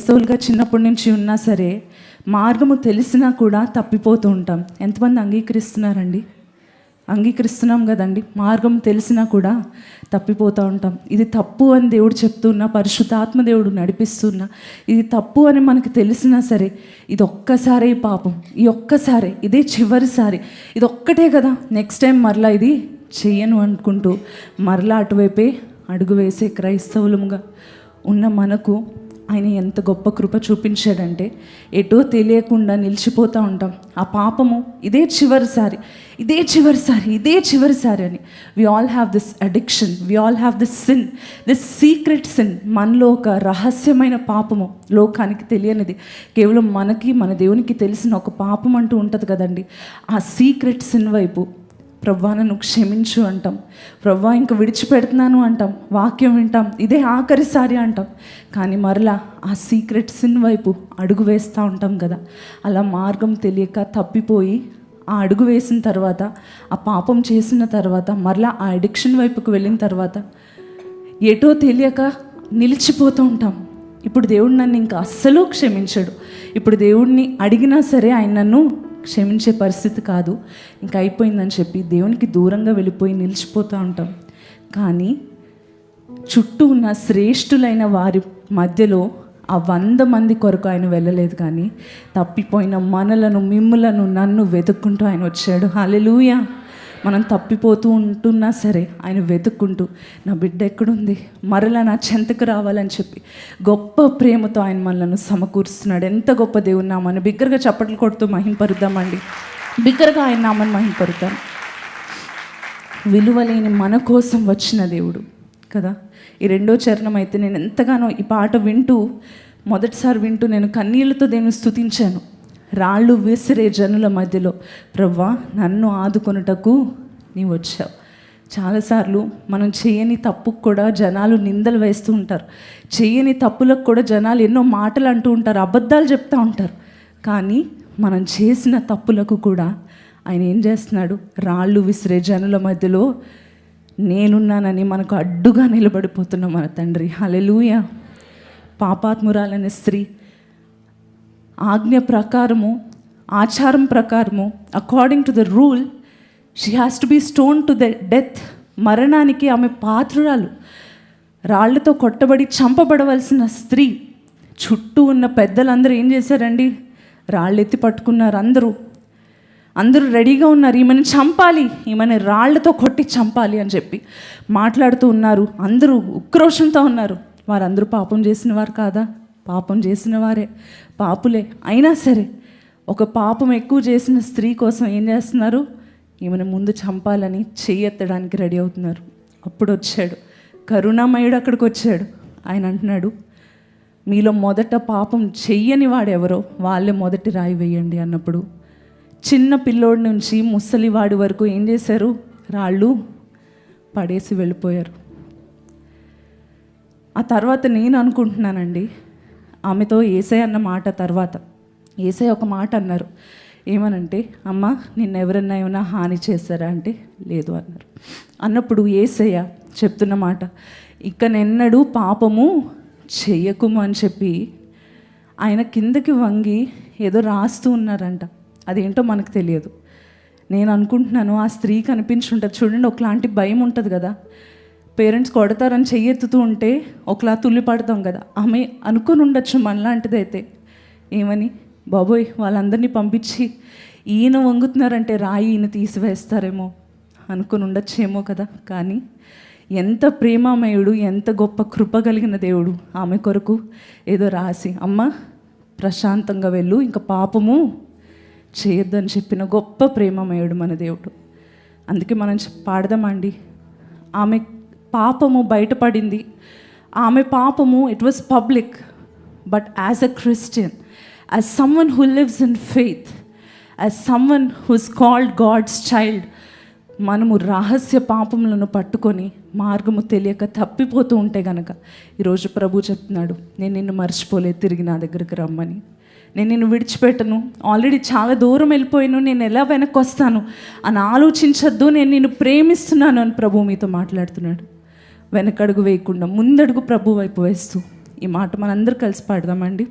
క్రైస్తవులుగా చిన్నప్పటి నుంచి ఉన్నా సరే మార్గము తెలిసినా కూడా తప్పిపోతూ ఉంటాం. ఎంతమంది అంగీకరిస్తున్నారండి? అంగీకరిస్తున్నాం కదండి. మార్గం తెలిసినా కూడా తప్పిపోతూ ఉంటాం. ఇది తప్పు అని దేవుడు చెప్తున్నా, పరిశుద్ధాత్మ దేవుడు నడిపిస్తున్నా, ఇది తప్పు అని మనకు తెలిసినా సరే ఇది ఒక్కసారే పాపం, ఈ ఒక్కసారి ఇదే చివరిసారి, ఇది ఒక్కటే కదా, నెక్స్ట్ టైం మరలా ఇది చెయ్యను అనుకుంటూ మరలా అటువైపే అడుగు వేసే క్రైస్తవులుగా ఉన్న మనకు ఆయన ఎంత గొప్ప కృప చూపించాడంటే ఎటో తెలియకుండా నిలిచిపోతూ ఉంటాం. ఆ పాపము ఇదే చివరిసారి, ఇదే చివరిసారి, ఇదే చివరిసారి అని. We all have this addiction, we all have this sin, this secret sin. మనలో ఒక రహస్యమైన పాపము, లోకానికి తెలియనిది, కేవలం మనకి మన దేవునికి తెలిసిన ఒక పాపం అంటూ ఉంటుంది కదండి. ఆ సీక్రెట్ సిన్ వైపు ప్రవ్వా నన్ను క్షమించు అంటాం, ప్రవ్వా ఇంక విడిచిపెడుతున్నాను అంటాం, వాక్యం వింటాం, ఇదే ఆఖరిసారి అంటాం. కానీ మరలా ఆ సీక్రెట్ సిన్ వైపు అడుగు వేస్తూ ఉంటాం కదా. అలా మార్గం తెలియక తప్పిపోయి ఆ అడుగు వేసిన తర్వాత, ఆ పాపం చేసిన తర్వాత, మరలా ఆ అడిక్షన్ వైపుకు వెళ్ళిన తర్వాత ఎటో తెలియక నిలిచిపోతూ ఉంటాం. ఇప్పుడు దేవుడు నన్ను ఇంకా అస్సలు క్షమించడు. ఇప్పుడు దేవుడిని అడిగినా సరే ఆయన నన్ను క్షమించే పరిస్థితి కాదు, ఇంకా అయిపోయిందని చెప్పి దేవునికి దూరంగా వెళ్ళిపోయి నిలిచిపోతూ ఉంటాం. కానీ చుట్టూ ఉన్న శ్రేష్ఠులైన వారి మధ్యలో ఆ 100 మంది కొరకు ఆయన వెళ్ళలేదు, కానీ తప్పిపోయిన మనలను, మిమ్ములను, నన్ను వెతుక్కుంటూ ఆయన వచ్చాడు. హల్లెలూయా. మనం తప్పిపోతూ ఉంటున్నా సరే ఆయన వెతుక్కుంటూ నా బిడ్డ ఎక్కడుంది, మరలా నా చెంతకు రావాలని చెప్పి గొప్ప ప్రేమతో ఆయన మనలను సమకూరుస్తున్నాడు. ఎంత గొప్ప దేవుని నామాన్ని బిగ్గరగా చప్పట్లు కొడుతూ మహింపరుద్దామండి. బిగ్గరగా ఆయన నామాన్ని మహింపరుద్దాం. విలువలేని మన కోసం వచ్చిన దేవుడు కదా. ఈ 2వ చరణం అయితే నేను ఎంతగానో ఈ పాట వింటూ, మొదటిసారి వింటూ నేను కన్నీళ్లతో దేవుని స్తుతించాను. రాళ్ళు విసిరే జనుల మధ్యలో ప్రవ్వా నన్ను ఆదుకొనుటకు నీవు వచ్చావు. చాలాసార్లు మనం చేయని తప్పుకు కూడా జనాలు నిందలు వేస్తూ ఉంటారు, చేయని తప్పులకు కూడా జనాలు ఎన్నో మాటలు అంటూ ఉంటారు, అబద్ధాలు చెప్తూ ఉంటారు. కానీ మనం చేసిన తప్పులకు కూడా ఆయన ఏం చేస్తున్నాడు? రాళ్ళు విసిరే జనుల మధ్యలో నేనున్నానని మనకు అడ్డుగా నిలబడిపోతున్నాం మన తండ్రి. హల్లెలూయా. పాపాత్మురాలనే స్త్రీ ఆజ్ఞ ప్రకారము, ఆచారం ప్రకారము, according to the rule she has to be stone to the death. మరణానికి ఆమె పాత్రురాలు, రాళ్లతో కొట్టబడి చంపబడవలసిన స్త్రీ. చుట్టూ ఉన్న పెద్దలందరూ ఏం చేశారండి? రాళ్ళు ఎత్తి పట్టుకున్నారు. అందరూ రెడీగా ఉన్నారు, ఈమెను చంపాలి, ఈమెను రాళ్లతో కొట్టి చంపాలి అని చెప్పి మాట్లాడుతూ ఉన్నారు. అందరూ ఉక్రోషంతో ఉన్నారు. వారందరూ పాపం చేసిన వారు కాదా? పాపం చేసిన వారే, పాపులే. అయినా సరే ఒక పాపం ఎక్కువ చేసిన స్త్రీ కోసం ఏం చేస్తున్నారు? ఈమెను ముందు చంపాలని చెయ్యెత్తడానికి రెడీ అవుతున్నారు. అప్పుడు వచ్చాడు కరుణామయుడు, అక్కడికి వచ్చాడు. ఆయన అంటున్నాడు, మీలో మొదట పాపం చెయ్యని వాడెవరో వాళ్ళే మొదటి రాయి వేయండి అన్నప్పుడు చిన్న పిల్లోడి నుంచి ముసలివాడి వరకు ఏం చేశారు? రాళ్ళు పడేసి వెళ్ళిపోయారు. ఆ తర్వాత నేను అనుకుంటున్నానండి, ఆమెతో యేసయ్య అన్న మాట తర్వాత యేసయ్య ఒక మాట అన్నారు. ఏమనంటే, అమ్మ నిన్నెవరన్నా ఏమైనా హాని చేశారా అంటే లేదు అన్నారు. అన్నప్పుడు యేసయ్య చెప్తున్న మాట, ఇకనెన్నడూ పాపము చెయ్యకుము అని చెప్పి ఆయన కిందకి వంగి ఏదో రాస్తూ ఉన్నారంట. అదేంటో మనకు తెలియదు. నేను అనుకుంటున్నాను ఆ స్త్రీ కనిపించుంటుంది చూడండి, ఒకలాంటి భయం ఉంటుంది కదా. పేరెంట్స్ కొడతారని చెయ్యెత్తుతూ ఉంటే ఒకలా తుల్లి పడతాం కదా. ఆమె అనుకుని ఉండొచ్చు మనలాంటిదైతే, ఏమని, బాబోయ్ వాళ్ళందరినీ పంపించి ఈయన వంగుతున్నారంటే రాయి ఈయన తీసివేస్తారేమో అనుకుని ఉండొచ్చేమో కదా. కానీ ఎంత ప్రేమామయుడు, ఎంత గొప్ప కృప కలిగిన దేవుడు. ఆమె కొరకు ఏదో రాసి, అమ్మ ప్రశాంతంగా వెళ్ళు, ఇంకా పాపము చేయొద్దని చెప్పిన గొప్ప ప్రేమమయుడు మన దేవుడు. అందుకే మనం పాడదామండి. ఆమె పాపము బయటపడింది, ఆమె పాపము it was public. But as a Christian, as someone who lives in faith, as someone who's called God's child, మనము రహస్య పాపములను పట్టుకొని మార్గము తెలియక తప్పిపోతూ ఉంటే గనక ఈరోజు ప్రభు చెప్తున్నాడు, నేను నిన్ను మర్చిపోలేదు, తిరిగి నా దగ్గరికి రమ్మని. నేను నిన్ను విడిచిపెట్టను, ఆల్రెడీ చాలా దూరం వెళ్ళిపోయాను, నేను ఎలా వెనక్కి వస్తాను అని ఆలోచించద్దు, నేను నిన్ను ప్రేమిస్తున్నాను అని ప్రభు మీతో మాట్లాడుతున్నాడు. వెనకడుగు వేయకుండా ముందడుగు ప్రభు వైపు వేస్తూ ఈ మాట మనందరూ కలిసి పాడదామండి.